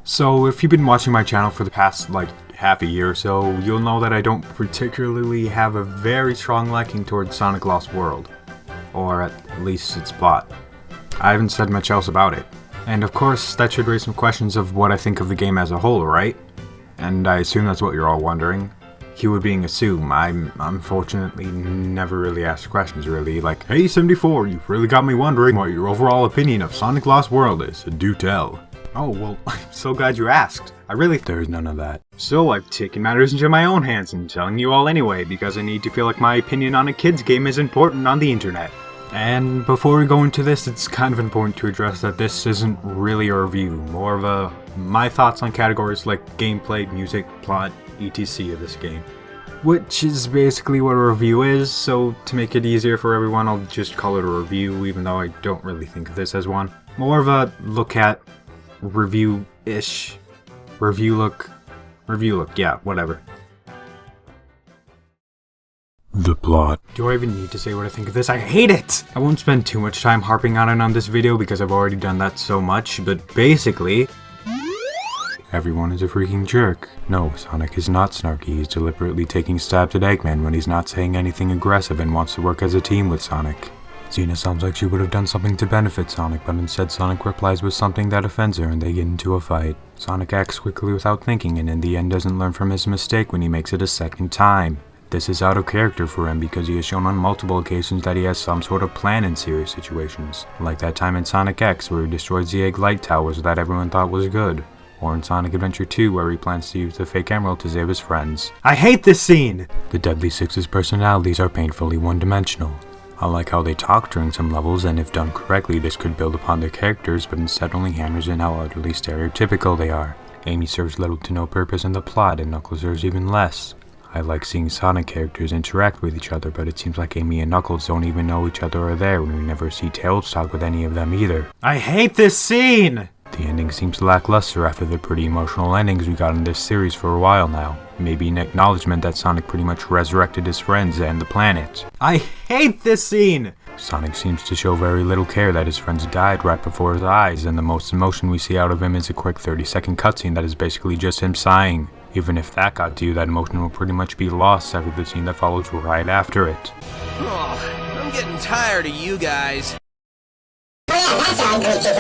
So, if you've been watching my channel for the past, half a year or so, you'll know that I don't particularly have a very strong liking towards Sonic Lost World. Or at least its plot. I haven't said much else about it. And of course, that should raise some questions of what I think of the game as a whole, right? And I assume that's what you're all wondering. Keyword being assume. I'm unfortunately never really asked questions really, like, hey 74, you've really got me wondering what your overall opinion of Sonic Lost World is, do tell. Oh, well, I'm so glad you asked. There's none of that. So I've taken matters into my own hands and telling you all anyway, because I need to feel like my opinion on a kid's game is important on the internet. And before we go into this, it's kind of important to address that this isn't really a review, more of my thoughts on categories like gameplay, music, plot, etc. of this game. Which is basically what a review is, so to make it easier for everyone, I'll just call it a review, even though I don't really think of this as one. More of a look at, review-ish, review look, yeah, whatever. The plot. Do I even need to say what I think of this? I hate it! I won't spend too much time harping on it on this video because I've already done that so much, but basically, everyone is a freaking jerk. No, Sonic is not snarky, he's deliberately taking stabs at Eggman when he's not saying anything aggressive and wants to work as a team with Sonic. Xena sounds like she would have done something to benefit Sonic, but instead Sonic replies with something that offends her and they get into a fight. Sonic acts quickly without thinking and in the end doesn't learn from his mistake when he makes it a second time. This is out of character for him because he has shown on multiple occasions that he has some sort of plan in serious situations. Like that time in Sonic X where he destroys the egg light towers that everyone thought was good. Or in Sonic Adventure 2 where he plans to use the fake emerald to save his friends. I hate this scene! The Deadly Six's personalities are painfully one-dimensional. I like how they talk during some levels, and if done correctly this could build upon their characters, but instead only hammers in how utterly stereotypical they are. Amy serves little to no purpose in the plot, and Knuckles serves even less. I like seeing Sonic characters interact with each other, but it seems like Amy and Knuckles don't even know each other are there, and we never see Tails talk with any of them either. I hate this scene! The ending seems lackluster after the pretty emotional endings we got in this series for a while now. Maybe an acknowledgement that Sonic pretty much resurrected his friends and the planet. I hate this scene! Sonic seems to show very little care that his friends died right before his eyes, and the most emotion we see out of him is a quick 30-second cutscene that is basically just him sighing. Even if that got to you, that emotion will pretty much be lost after the scene that follows right after it. Oh, I'm getting tired of you guys.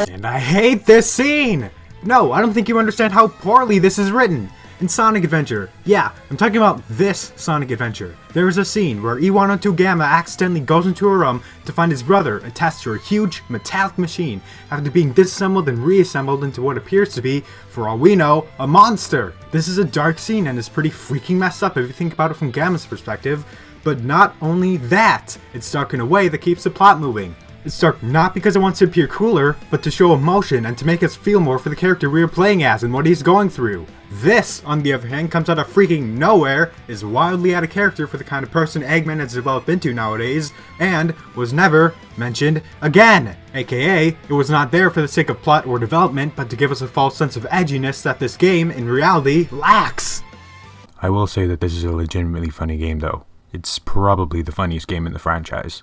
And I hate this scene! No, I don't think you understand how poorly this is written. In Sonic Adventure, yeah, I'm talking about this Sonic Adventure. There is a scene where E102 Gamma accidentally goes into a room to find his brother attached to a huge metallic machine after being disassembled and reassembled into what appears to be, for all we know, a monster. This is a dark scene and is pretty freaking messed up if you think about it from Gamma's perspective. But not only that, it's dark in a way that keeps the plot moving. It's dark not because it wants to appear cooler, but to show emotion and to make us feel more for the character we are playing as and what he's going through. This, on the other hand, comes out of freaking nowhere, is wildly out of character for the kind of person Eggman has developed into nowadays, and was never mentioned again. AKA, it was not there for the sake of plot or development, but to give us a false sense of edginess that this game, in reality, lacks. I will say that this is a legitimately funny game though. It's probably the funniest game in the franchise.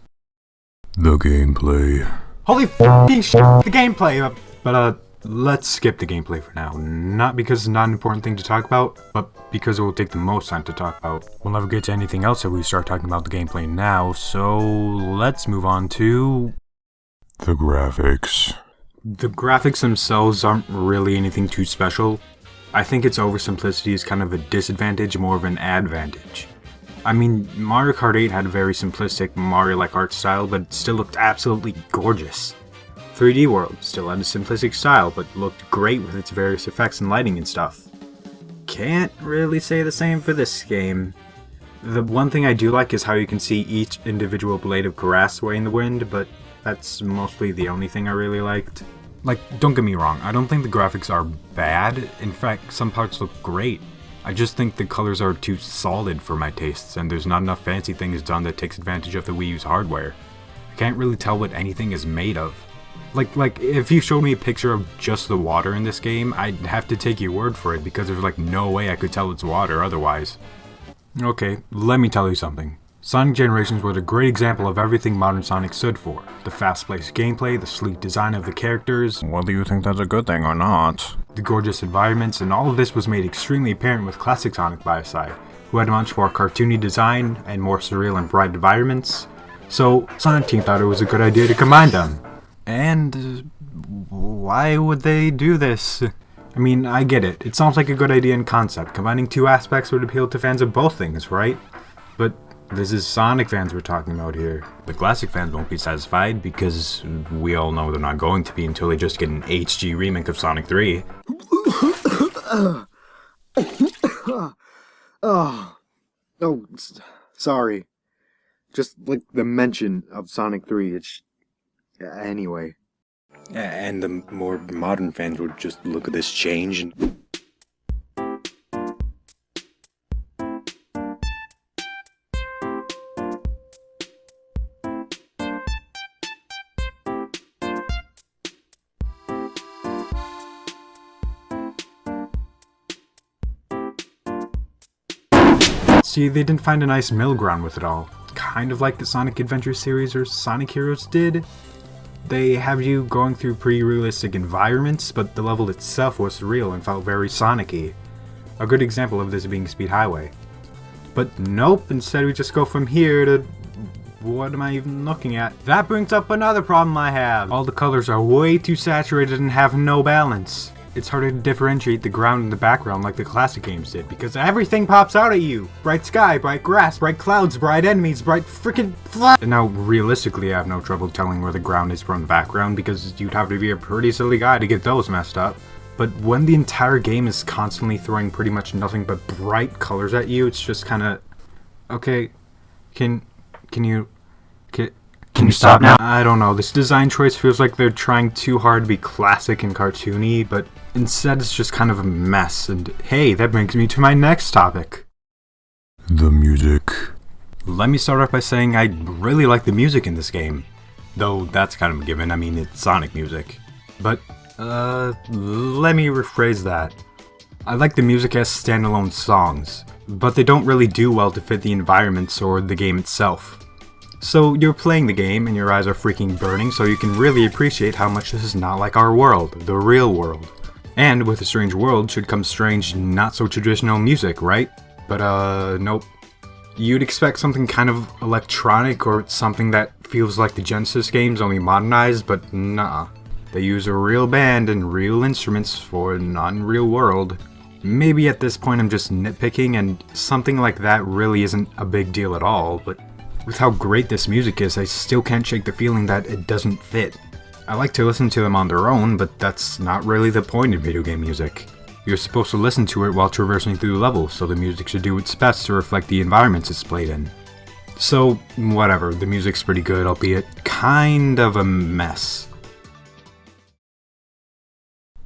The gameplay. Holy f***ing shit, the gameplay! But let's skip the gameplay for now. Not because it's not an important thing to talk about, but because it will take the most time to talk about. We'll never get to anything else if we start talking about the gameplay now, so let's move on to the graphics. The graphics themselves aren't really anything too special. I think its oversimplicity is kind of a disadvantage, more of an advantage. I mean, Mario Kart 8 had a very simplistic Mario-like art style, but it still looked absolutely gorgeous. 3D World still had a simplistic style, but looked great with its various effects and lighting and stuff. Can't really say the same for this game. The one thing I do like is how you can see each individual blade of grass sway in the wind, but that's mostly the only thing I really liked. Like, don't get me wrong, I don't think the graphics are bad. In fact, some parts look great. I just think the colors are too solid for my tastes, and there's not enough fancy things done that takes advantage of the Wii U's hardware. I can't really tell what anything is made of. Like, if you showed me a picture of just the water in this game, I'd have to take your word for it, because there's like no way I could tell it's water otherwise. Okay, let me tell you something. Sonic Generations was a great example of everything modern Sonic stood for. The fast-paced gameplay, the sleek design of the characters, whether you think that's a good thing or not, the gorgeous environments, and all of this was made extremely apparent with classic Sonic by his side, who had much more cartoony design and more surreal and bright environments. So, Sonic Team thought it was a good idea to combine them. And why would they do this? I mean, I get it. It sounds like a good idea in concept. Combining two aspects would appeal to fans of both things, right? But this is Sonic fans we're talking about here. The classic fans won't be satisfied because we all know they're not going to be until they just get an HD remake of Sonic 3. Sorry. Just like the mention of Sonic 3, it's... Anyway. and the more modern fans would just look at this change and... See, they didn't find a nice middle ground with it all. Kind of like the Sonic Adventure series or Sonic Heroes did. They have you going through pretty realistic environments, but the level itself was surreal and felt very Sonic-y. A good example of this being Speed Highway. But nope, instead we just go from here to... what am I even looking at? That brings up another problem I have. All the colors are way too saturated and have no balance. It's harder to differentiate the ground and the background like the classic games did, because everything pops out at you! Bright sky, bright grass, bright clouds, bright enemies, bright frickin' fly. And now, realistically, I have no trouble telling where the ground is from the background, because you'd have to be a pretty silly guy to get those messed up. But when the entire game is constantly throwing pretty much nothing but bright colors at you, it's just kinda... okay, can you stop now? I don't know, this design choice feels like they're trying too hard to be classic and cartoony, but instead it's just kind of a mess, and hey, that brings me to my next topic. The music. Let me start off by saying I really like the music in this game. Though that's kind of a given, I mean it's Sonic music. But, let me rephrase that. I like the music as standalone songs, but they don't really do well to fit the environments or the game itself. So you're playing the game and your eyes are freaking burning, so you can really appreciate how much this is not like our world, the real world. And with a strange world should come strange, not so traditional music, right? But nope. You'd expect something kind of electronic or something that feels like the Genesis games only modernized, but nah. They use a real band and real instruments for an unreal world. Maybe at this point I'm just nitpicking and something like that really isn't a big deal at all, but with how great this music is, I still can't shake the feeling that it doesn't fit. I like to listen to them on their own, but that's not really the point of video game music. You're supposed to listen to it while traversing through the level, so the music should do its best to reflect the environments it's played in. So, whatever, the music's pretty good, albeit kind of a mess.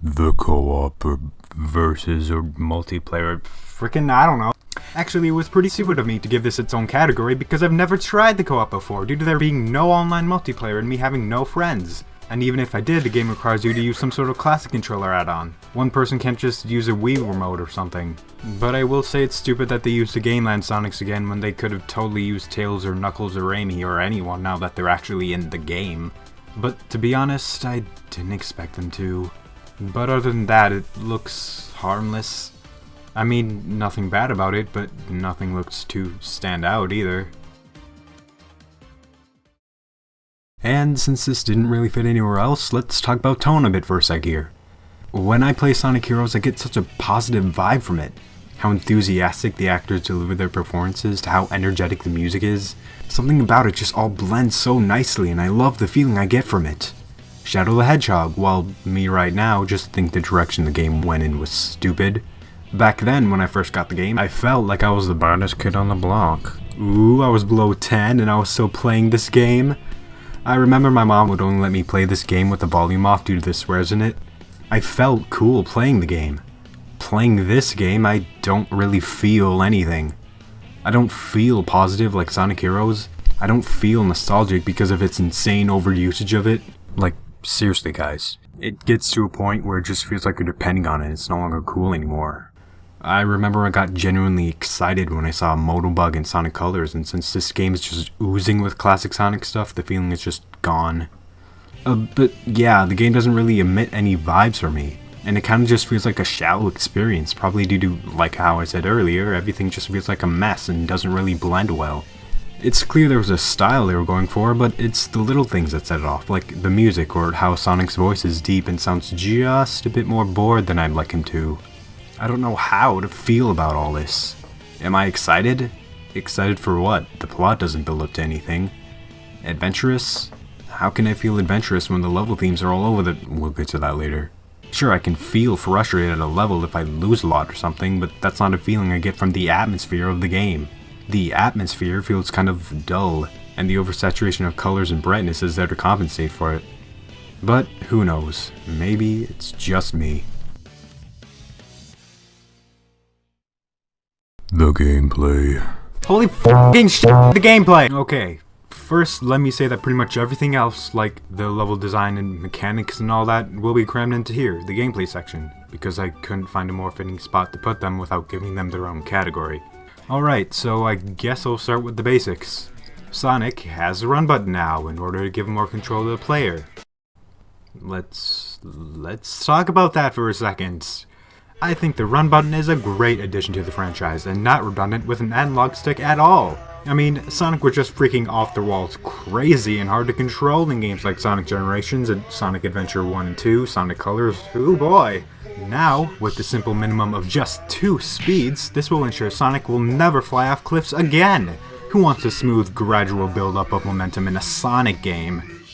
The co-op or versus or multiplayer, frickin' I don't know. Actually, it was pretty stupid of me to give this its own category because I've never tried the co-op before due to there being no online multiplayer and me having no friends. And even if I did, the game requires you to use some sort of classic controller add-on. One person can't just use a Wii remote or something. But I will say it's stupid that they used the Game Land Sonics again when they could have totally used Tails or Knuckles or Amy or anyone now that they're actually in the game. But to be honest, I didn't expect them to. But other than that, it looks harmless. I mean, nothing bad about it, but nothing looks to stand out either. And since this didn't really fit anywhere else, let's talk about tone a bit for a sec here. When I play Sonic Heroes, I get such a positive vibe from it. How enthusiastic the actors deliver their performances, to how energetic the music is. Something about it just all blends so nicely, and I love the feeling I get from it. Shadow the Hedgehog, while me right now just think the direction the game went in was stupid. Back then, when I first got the game, I felt like I was the baddest kid on the block. Ooh, I was below 10 and I was still playing this game. I remember my mom would only let me play this game with the volume off due to the swears in it. I felt cool playing the game. Playing this game, I don't really feel anything. I don't feel positive like Sonic Heroes. I don't feel nostalgic because of its insane overusage of it. Like, seriously guys, it gets to a point where it just feels like you're depending on it, it's no longer cool anymore. I remember I got genuinely excited when I saw Modal Bug in Sonic Colors, and since this game is just oozing with classic Sonic stuff, the feeling is just gone. But yeah, the game doesn't really emit any vibes for me, and it kind of just feels like a shallow experience, probably due to, like how I said earlier, everything just feels like a mess and doesn't really blend well. It's clear there was a style they were going for, but it's the little things that set it off, like the music or how Sonic's voice is deep and sounds just a bit more bored than I'd like him to. I don't know how to feel about all this. Am I excited? Excited for what? The plot doesn't build up to anything. Adventurous? How can I feel adventurous when the level themes are all over the... We'll get to that later. Sure, I can feel frustrated at a level if I lose a lot or something, but that's not a feeling I get from the atmosphere of the game. The atmosphere feels kind of dull, and the oversaturation of colors and brightness is there to compensate for it. But who knows? Maybe it's just me. The gameplay. Holy f***ing shit, the gameplay! Okay, first let me say that pretty much everything else, like the level design and mechanics and all that, will be crammed into here, the gameplay section, because I couldn't find a more fitting spot to put them without giving them their own category. Alright, so I guess I'll start with the basics. Sonic has a run button now in order to give more control to the player. Let's talk about that for a second. I think the run button is a great addition to the franchise and not redundant with an analog stick at all. I mean, Sonic was just freaking off the walls crazy and hard to control in games like Sonic Generations and Sonic Adventure 1 and 2, Sonic Colors, oh boy. Now, with the simple minimum of just 2 speeds, this will ensure Sonic will never fly off cliffs again. Who wants a smooth, gradual build-up of momentum in a Sonic game?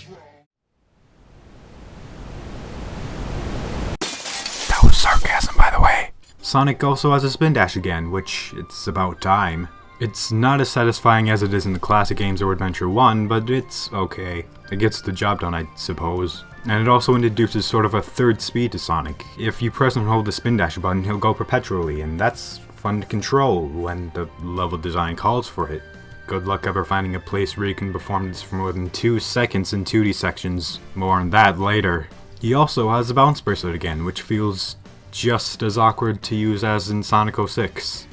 That was sarcasm, by the way. Sonic also has a spin dash again, which it's about time. It's not as satisfying as it is in the classic games or Adventure 1, but it's okay. It gets the job done, I suppose. And it also introduces sort of a third speed to Sonic. If you press and hold the spin dash button, he'll go perpetually, and that's fun to control when the level design calls for it. Good luck ever finding a place where you can perform this for more than 2 seconds in 2D sections. More on that later. He also has a bounce bracelet again, which feels just as awkward to use as in Sonic 06.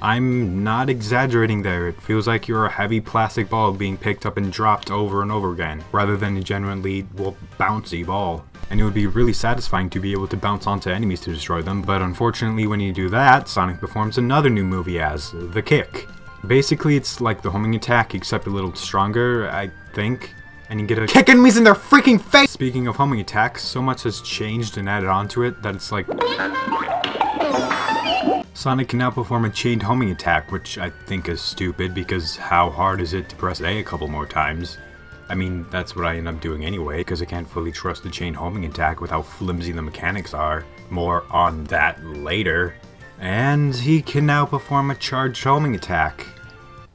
I'm not exaggerating there, it feels like you're a heavy plastic ball being picked up and dropped over and over again, rather than a genuinely, well, bouncy ball. And it would be really satisfying to be able to bounce onto enemies to destroy them, but unfortunately when you do that, Sonic performs another new move he has, the kick. Basically it's like the homing attack, except a little stronger, I think. And you get a kick enemies in their freaking face! Speaking of homing attacks, so much has changed and added onto it that it's like... Sonic can now perform a chained homing attack, which I think is stupid because how hard is it to press A couple more times? I mean, that's what I end up doing anyway, because I can't fully trust the chained homing attack with how flimsy the mechanics are. More on that later. And he can now perform a charged homing attack.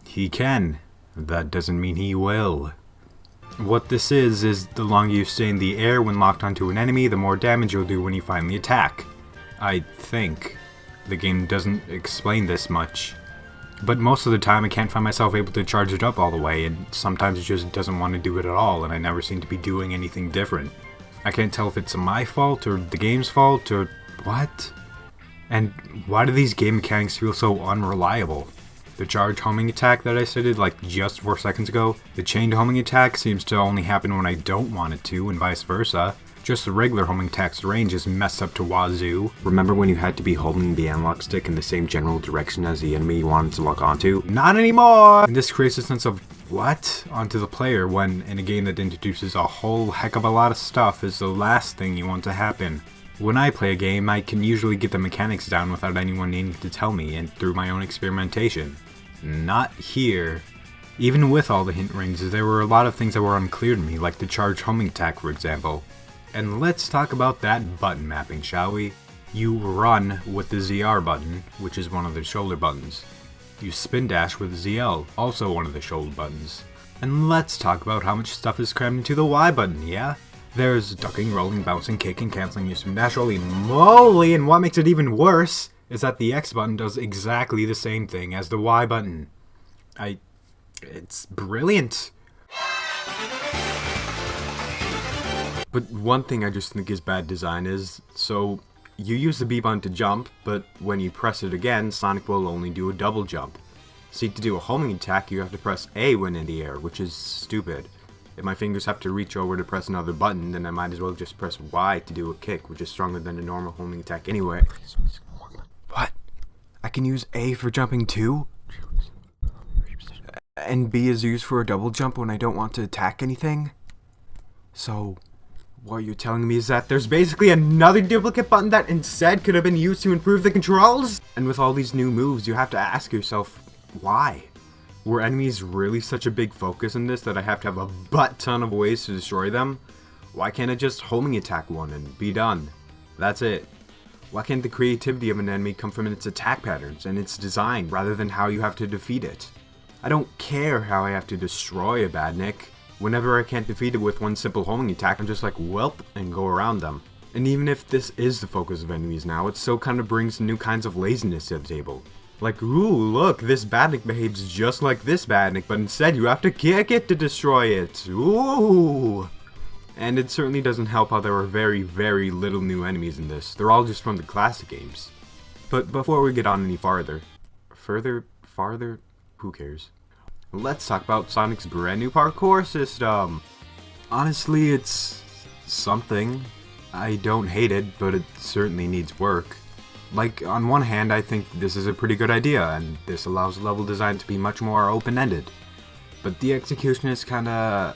He can. That doesn't mean he will. What this is the longer you stay in the air when locked onto an enemy, the more damage you'll do when you finally attack. I think. The game doesn't explain this much. But most of the time I can't find myself able to charge it up all the way, and sometimes it just doesn't want to do it at all, and I never seem to be doing anything different. I can't tell if it's my fault, or the game's fault, or what? And why do these game mechanics feel so unreliable? The charge homing attack that I stated like just 4 seconds ago, the chained homing attack seems to only happen when I don't want it to, and vice versa. Just the regular homing attack's range is messed up to wazoo. Remember when you had to be holding the analog stick in the same general direction as the enemy you wanted to lock onto? Not anymore! And this creates a sense of, what? Onto the player when, in a game that introduces a whole heck of a lot of stuff, is the last thing you want to happen. When I play a game, I can usually get the mechanics down without anyone needing to tell me, and through my own experimentation. Not here. Even with all the hint rings, there were a lot of things that were unclear to me, like the charge homing attack for example. And let's talk about that button mapping, shall we? You run with the ZR button, which is one of the shoulder buttons. You spin dash with ZL, also one of the shoulder buttons. And let's talk about how much stuff is crammed into the Y button, yeah? There's ducking, rolling, bouncing, kicking, canceling your spin dash, holy moly, and what makes it even worse is that the X button does exactly the same thing as the Y button. It's brilliant. But one thing I just think is bad design is, so you use the B button to jump, but when you press it again, Sonic will only do a double jump. See, to do a homing attack, you have to press A when in the air, which is stupid. If my fingers have to reach over to press another button, then I might as well just press Y to do a kick, which is stronger than a normal homing attack anyway. What? I can use A for jumping too? And B is used for a double jump when I don't want to attack anything? So, what you're telling me is that there's basically another duplicate button that instead could have been used to improve the controls? And with all these new moves, you have to ask yourself, why? Were enemies really such a big focus in this that I have to have a butt ton of ways to destroy them? Why can't I just homing attack one and be done? That's it. Why can't the creativity of an enemy come from its attack patterns and its design rather than how you have to defeat it? I don't care how I have to destroy a badnik. Whenever I can't defeat it with one simple homing attack, I'm just like, welp, and go around them. And even if this is the focus of enemies now, it still kind of brings new kinds of laziness to the table. Like, ooh, look, this badnik behaves just like this badnik, but instead you have to kick it to destroy it. Ooh! And it certainly doesn't help how there are very, very little new enemies in this. They're all just from the classic games. But before we get on any farther, farther, who cares? Let's talk about Sonic's brand new parkour system. Honestly, it's something. I don't hate it, but it certainly needs work. Like, on one hand, I think this is a pretty good idea, and this allows level design to be much more open-ended. But the execution is kinda...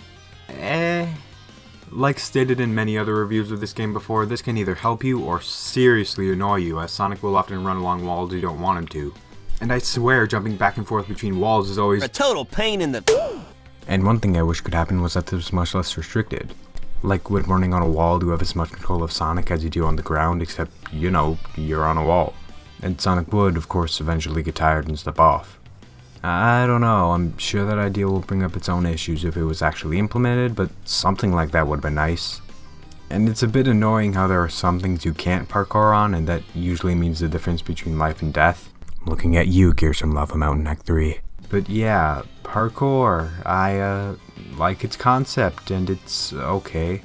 Like stated in many other reviews of this game before, this can either help you or seriously annoy you, as Sonic will often run along walls you don't want him to. And I swear jumping back and forth between walls is always A total pain in the... And one thing I wish could happen was that this was much less restricted. Like when running on a wall, you have as much control of Sonic as you do on the ground, except, you know, you're on a wall. And Sonic would, of course, eventually get tired and step off. I don't know, I'm sure that idea will bring up its own issues if it was actually implemented, but something like that would have been nice. And it's a bit annoying how there are some things you can't parkour on, and that usually means the difference between life and death. Looking at you, Gears from Lava Mountain Act 3. But yeah, parkour, I like its concept, and it's okay.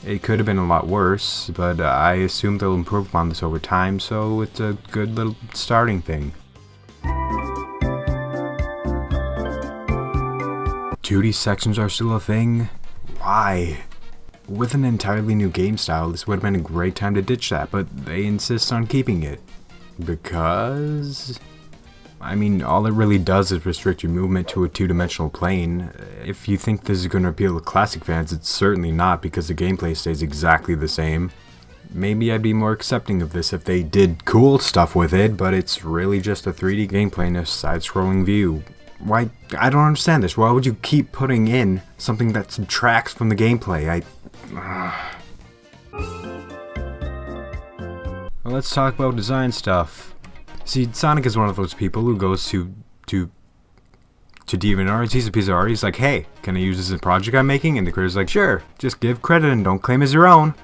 It could have been a lot worse, but I assume they'll improve upon this over time, so it's a good little starting thing. 2D sections are still a thing? Why? With an entirely new game style, this would have been a great time to ditch that, but they insist on keeping it. Because... I mean, all it really does is restrict your movement to a two-dimensional plane. If you think this is going to appeal to classic fans, it's certainly not, because the gameplay stays exactly the same. Maybe I'd be more accepting of this if they did cool stuff with it, but it's really just a 3D gameplay in a side-scrolling view. Why? I don't understand this. Why would you keep putting in something that subtracts from the gameplay? Well, let's talk about design stuff. See, Sonic is one of those people who goes to DeviantArt, sees a piece of art, he's like, hey, can I use this in a project I'm making? And the creator's like, sure, just give credit and don't claim as your own.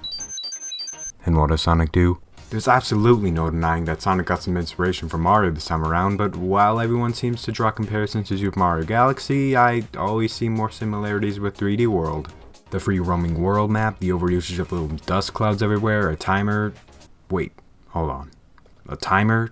And what does Sonic do? There's absolutely no denying that Sonic got some inspiration from Mario this time around, but while everyone seems to draw comparisons to Super Mario Galaxy, I always see more similarities with 3D World. The free roaming world map, the overusage of little dust clouds everywhere, a timer... Wait, hold on. A timer?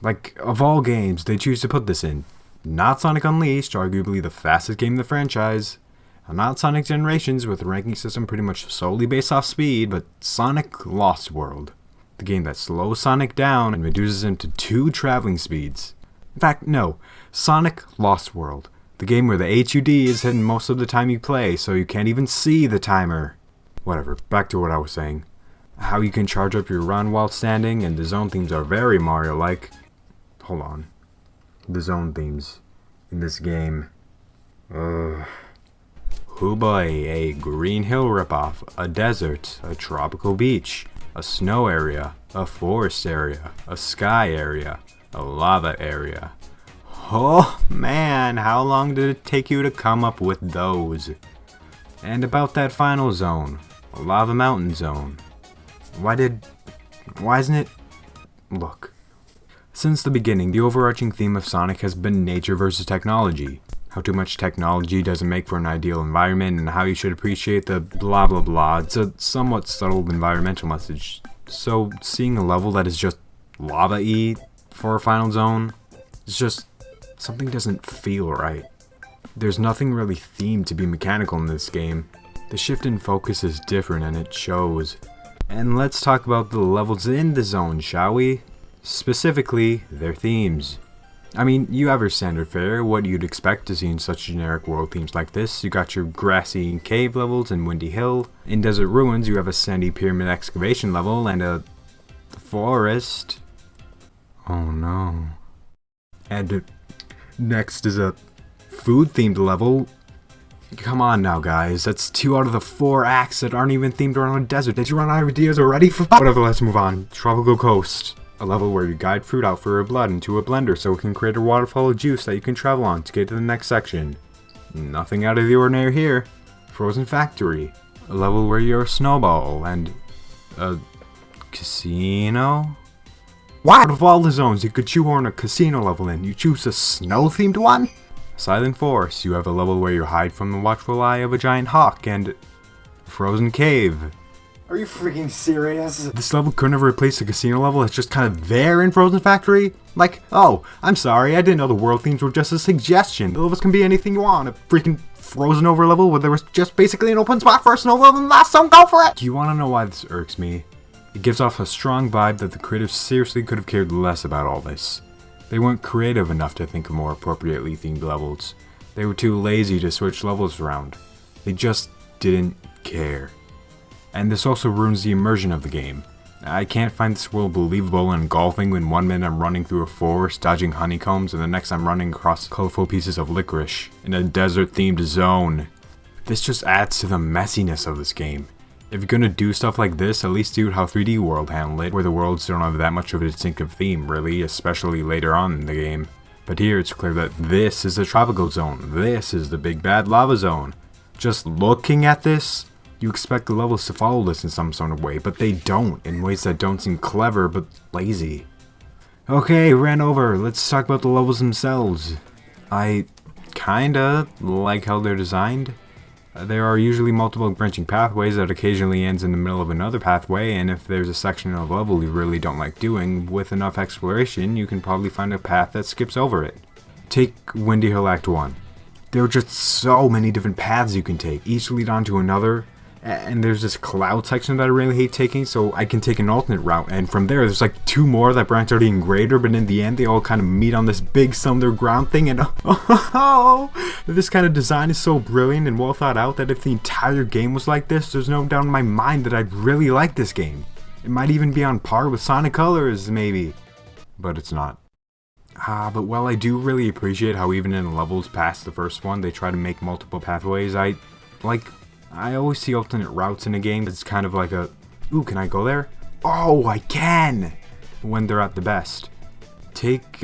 Like, of all games, they choose to put this in. Not Sonic Unleashed, arguably the fastest game in the franchise. And not Sonic Generations, with a ranking system pretty much solely based off speed, but Sonic Lost World. The game that slows Sonic down and reduces him to 2 traveling speeds. In fact, no. Sonic Lost World. The game where the HUD is hidden most of the time you play, so you can't even see the timer. Whatever, back to what I was saying. How you can charge up your run while standing, and the zone themes are very Mario-like. Hold on. The zone themes in this game. Oh boy, a green hill ripoff, a desert, a tropical beach, a snow area, a forest area, a sky area, a lava area. Oh man, how long did it take you to come up with those? And about that final zone, a lava mountain zone. Why isn't it? Look. Since the beginning, the overarching theme of Sonic has been nature versus technology. How too much technology doesn't make for an ideal environment, and how you should appreciate the blah blah blah. It's a somewhat subtle environmental message. So seeing a level that is just lava-y for a final zone, it's just, something doesn't feel right. There's nothing really themed to be mechanical in this game. The shift in focus is different and it shows. And let's talk about the levels in the zone, shall we? Specifically, their themes. I mean, you have your standard fare, what you'd expect to see in such generic world themes like this. You got your grassy cave levels in Windy Hill. In Desert Ruins, you have a sandy pyramid excavation level and a forest. Oh no. And next is a food themed level. Come on now, guys. That's 2 out of the 4 acts that aren't even themed around a desert. Did you run out of ideas already? Whatever, let's move on. Tropical Coast. A level where you guide fruit out for a blood into a blender so it can create a waterfall of juice that you can travel on to get to the next section. Nothing out of the ordinary here. Frozen Factory. A level where you're a snowball and a casino? Why out of all the zones you could shoehorn a casino level in, you choose a snow-themed one? Silent Forest. You have a level where you hide from the watchful eye of a giant hawk and Frozen Cave. Are you freaking serious? This level couldn't have replaced the casino level that's just kind of there in Frozen Factory? Like, oh, I'm sorry, I didn't know the world themes were just a suggestion. The levels can be anything you want. A freaking Frozen Over level where there was just basically an open spot for a snow level and last zone, go for it! Do you want to know why this irks me? It gives off a strong vibe that the creatives seriously could have cared less about all this. They weren't creative enough to think of more appropriately themed levels. They were too lazy to switch levels around. They just didn't care. And this also ruins the immersion of the game. I can't find this world believable and engulfing when 1 minute I'm running through a forest dodging honeycombs and the next I'm running across colorful pieces of licorice in a desert themed zone. This just adds to the messiness of this game. If you're gonna do stuff like this, at least do how 3D World handled it, where the worlds don't have that much of a distinctive theme really, especially later on in the game. But here it's clear that this is the tropical zone, this is the big bad lava zone. Just looking at this, you expect the levels to follow this in some sort of way, but they don't, in ways that don't seem clever but lazy. Okay, ran over, let's talk about the levels themselves. I kinda like how they're designed. There are usually multiple branching pathways that occasionally ends in the middle of another pathway, and if there's a section of level you really don't like doing, with enough exploration you can probably find a path that skips over it. Take Windy Hill Act 1. There are just so many different paths you can take, each lead on to another. And there's this cloud section that I really hate taking, so I can take an alternate route, and from there there's like 2 more that branch out even greater, but in the end they all kind of meet on this big cylinder ground thing, and this kind of design is so brilliant and well thought out that if the entire game was like this, there's no doubt in my mind that I'd really like this game. It might even be on par with Sonic Colors, maybe. But it's not. But while I do really appreciate how even in levels past the first one they try to make multiple pathways, I always see alternate routes in a game. It's kind of like a, ooh, can I go there? Oh, I can! When they're at the best. Take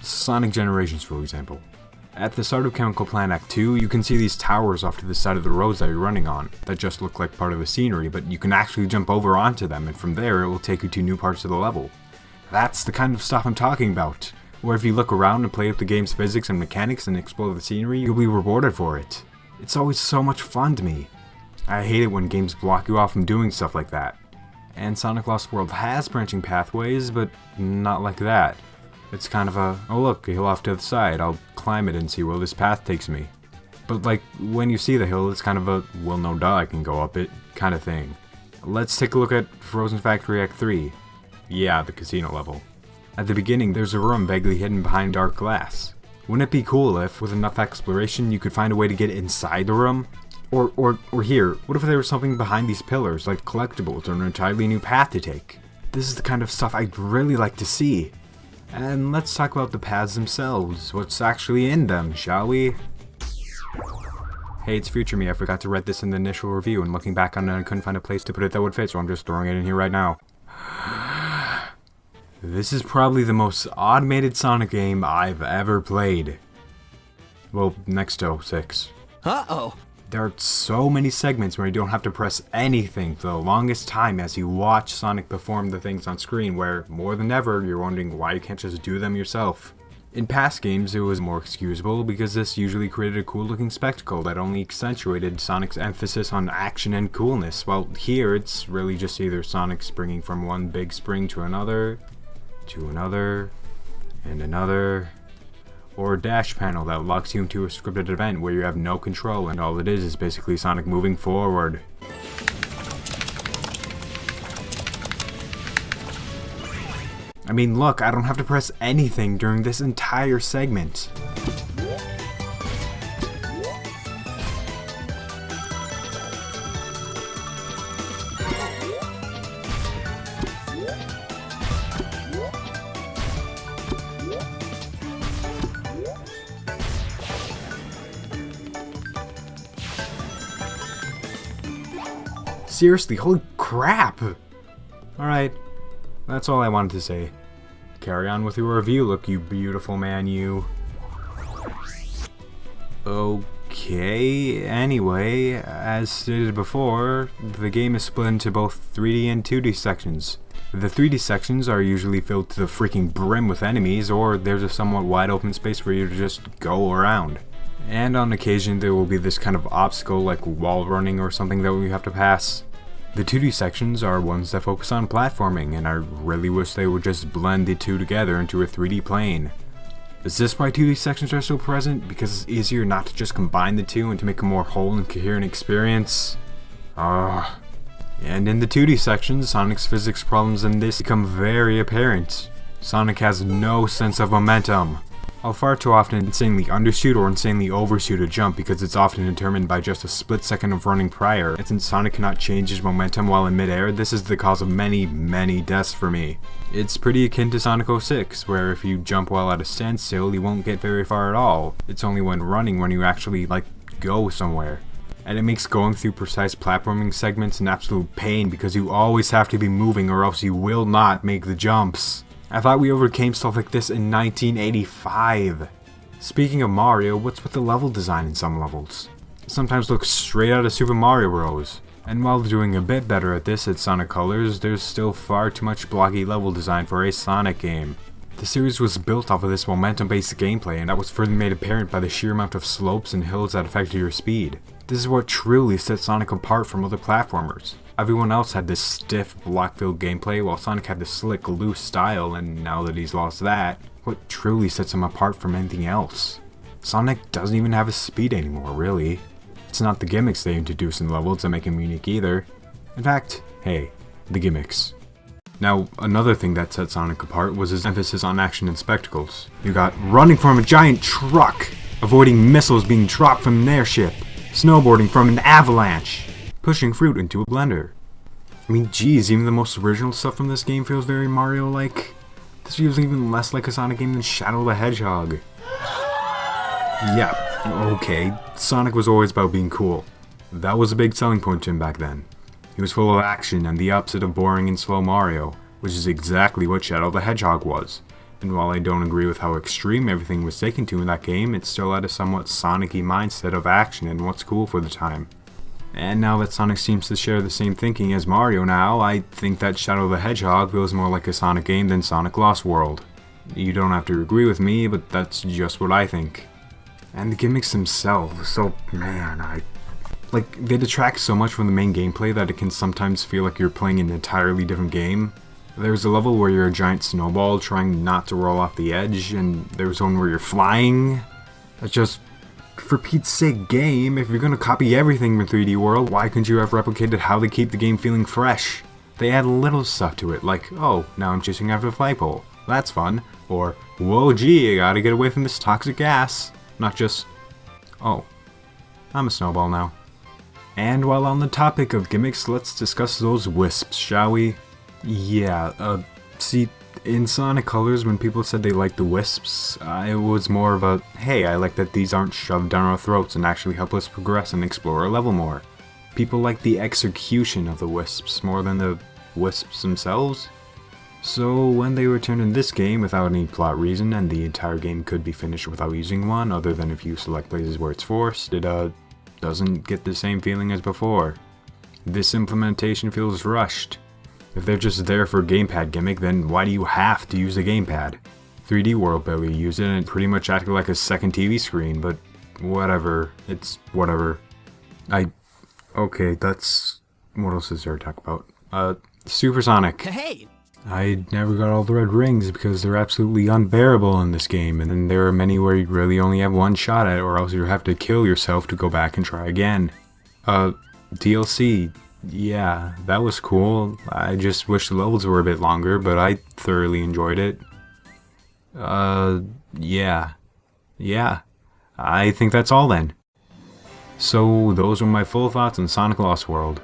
Sonic Generations, for example. At the start of Chemical Plant Act 2, you can see these towers off to the side of the roads that you're running on, that just look like part of the scenery, but you can actually jump over onto them, and from there it will take you to new parts of the level. That's the kind of stuff I'm talking about. Where if you look around and play with the game's physics and mechanics and explore the scenery, you'll be rewarded for it. It's always so much fun to me. I hate it when games block you off from doing stuff like that. And Sonic Lost World has branching pathways, but not like that. It's kind of a, oh look, a hill off to the side, I'll climb it and see where this path takes me. But like, when you see the hill, it's kind of a, well no duh, I can go up it, kind of thing. Let's take a look at Frozen Factory Act 3. Yeah, the casino level. At the beginning, there's a room vaguely hidden behind dark glass. Wouldn't it be cool if, with enough exploration, you could find a way to get inside the room? Or here, what if there was something behind these pillars, like collectibles or an entirely new path to take? This is the kind of stuff I'd really like to see. And let's talk about the paths themselves, what's actually in them, shall we? Hey, it's Future Me, I forgot to write this in the initial review, and looking back on it I couldn't find a place to put it that would fit, so I'm just throwing it in here right now. This is probably the most automated Sonic game I've ever played. Well, next to 06. Uh-oh. There are so many segments where you don't have to press anything for the longest time as you watch Sonic perform the things on screen where, more than ever, you're wondering why you can't just do them yourself. In past games, it was more excusable because this usually created a cool looking spectacle that only accentuated Sonic's emphasis on action and coolness, while here it's really just either Sonic springing from one big spring to another, and another, or a dash panel that locks you into a scripted event where you have no control and all it is basically Sonic moving forward. I mean, look, I don't have to press anything during this entire segment. Seriously, holy crap! Alright, that's all I wanted to say. Carry on with your review, look, you beautiful man, you. Okay, anyway, as stated before, the game is split into both 3D and 2D sections. The 3D sections are usually filled to the freaking brim with enemies, or there's a somewhat wide open space for you to just go around. And on occasion there will be this kind of obstacle like wall running or something that you have to pass. The 2D sections are ones that focus on platforming, and I really wish they would just blend the two together into a 3D plane. Is this why 2D sections are so present? Because it's easier not to just combine the two and to make a more whole and coherent experience? And in the 2D sections, Sonic's physics problems in this become very apparent. Sonic has no sense of momentum. I'll far too often insanely undershoot or insanely overshoot a jump because it's often determined by just a split second of running prior, and since Sonic cannot change his momentum while in midair, this is the cause of many deaths for me. It's pretty akin to Sonic 06, where if you jump while at a standstill, you won't get very far at all. It's only when running when you actually, go somewhere. And it makes going through precise platforming segments an absolute pain because you always have to be moving or else you will not make the jumps. I thought we overcame stuff like this in 1985. Speaking of Mario, what's with the level design in some levels? It sometimes looks straight out of Super Mario Bros. And while doing a bit better at this at Sonic Colors, there's still far too much blocky level design for a Sonic game. The series was built off of this momentum-based gameplay, and that was further made apparent by the sheer amount of slopes and hills that affected your speed. This is what truly sets Sonic apart from other platformers. Everyone else had this stiff, block-filled gameplay, while Sonic had this slick, loose style, and now that he's lost that, what truly sets him apart from anything else? Sonic doesn't even have his speed anymore, really. It's not the gimmicks they introduce in levels that make him unique either. In fact, hey, the gimmicks. Now, another thing that set Sonic apart was his emphasis on action and spectacles. You got running from a giant truck, avoiding missiles being dropped from an airship, snowboarding from an avalanche, pushing fruit into a blender. I mean, geez, even the most original stuff from this game feels very Mario-like. This feels even less like a Sonic game than Shadow the Hedgehog. Yeah, okay, Sonic was always about being cool. That was a big selling point to him back then. He was full of action and the opposite of boring and slow Mario, which is exactly what Shadow the Hedgehog was. And while I don't agree with how extreme everything was taken to in that game, it still had a somewhat Sonic-y mindset of action and what's cool for the time. And now that Sonic seems to share the same thinking as Mario now, I think that Shadow the Hedgehog feels more like a Sonic game than Sonic Lost World. You don't have to agree with me, but that's just what I think. And the gimmicks themselves, so man, they detract so much from the main gameplay that it can sometimes feel like you're playing an entirely different game. There's a level where you're a giant snowball trying not to roll off the edge, and there's one where you're flying. That's just, for Pete's sake, game, if you're gonna copy everything from 3D World, why couldn't you have replicated how they keep the game feeling fresh? They add little stuff to it, like, oh, now I'm chasing after the flagpole. That's fun. Or, whoa gee, I gotta get away from this toxic gas. Not just, oh, I'm a snowball now. And while on the topic of gimmicks, let's discuss those wisps, shall we? Yeah, see, in Sonic Colors, when people said they liked the wisps, it was more of a, hey, I like that these aren't shoved down our throats and actually help us progress and explore our level more. People like the execution of the wisps more than the wisps themselves. So when they returned in this game without any plot reason, and the entire game could be finished without using one, other than if you select places where it's forced, it, doesn't get the same feeling as before. This implementation feels rushed. If they're just there for a gamepad gimmick, then why do you have to use a gamepad? 3D world barely used it and it pretty much acted like a second TV screen, but whatever. It's whatever. Okay, that's... What else is there to talk about? Supersonic. Hey! I never got all the red rings because they're absolutely unbearable in this game, and then there are many where you really only have one shot at it, or else you have to kill yourself to go back and try again. DLC. Yeah, that was cool. I just wish the levels were a bit longer, but I thoroughly enjoyed it. Yeah. Yeah. I think that's all then. So, those were my full thoughts on Sonic Lost World.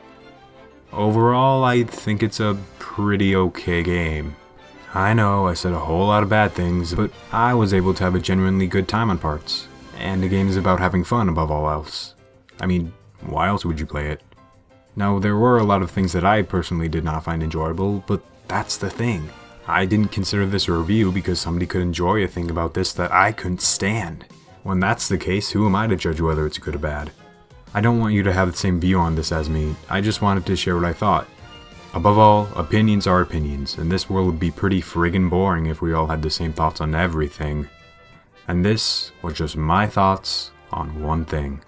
Overall, I think it's a pretty okay game. I know I said a whole lot of bad things, but I was able to have a genuinely good time on parts. And the game is about having fun above all else. I mean, why else would you play it? Now, there were a lot of things that I personally did not find enjoyable, but that's the thing. I didn't consider this a review because somebody could enjoy a thing about this that I couldn't stand. When that's the case, who am I to judge whether it's good or bad? I don't want you to have the same view on this as me, I just wanted to share what I thought. Above all, opinions are opinions, and this world would be pretty friggin' boring if we all had the same thoughts on everything. And this was just my thoughts on one thing.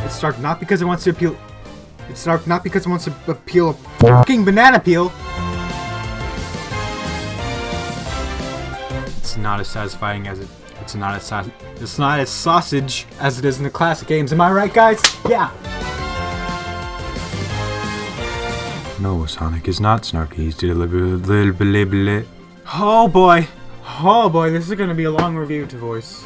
It's dark not because it wants to appeal. It's dark not because it wants to appeal a fucking banana peel. It's not as satisfying as it's not as sausage as it is in the classic games. Am I right, guys? Yeah. No, Sonic is not snarky. He's deliberately. Oh boy, this is gonna be a long review to voice.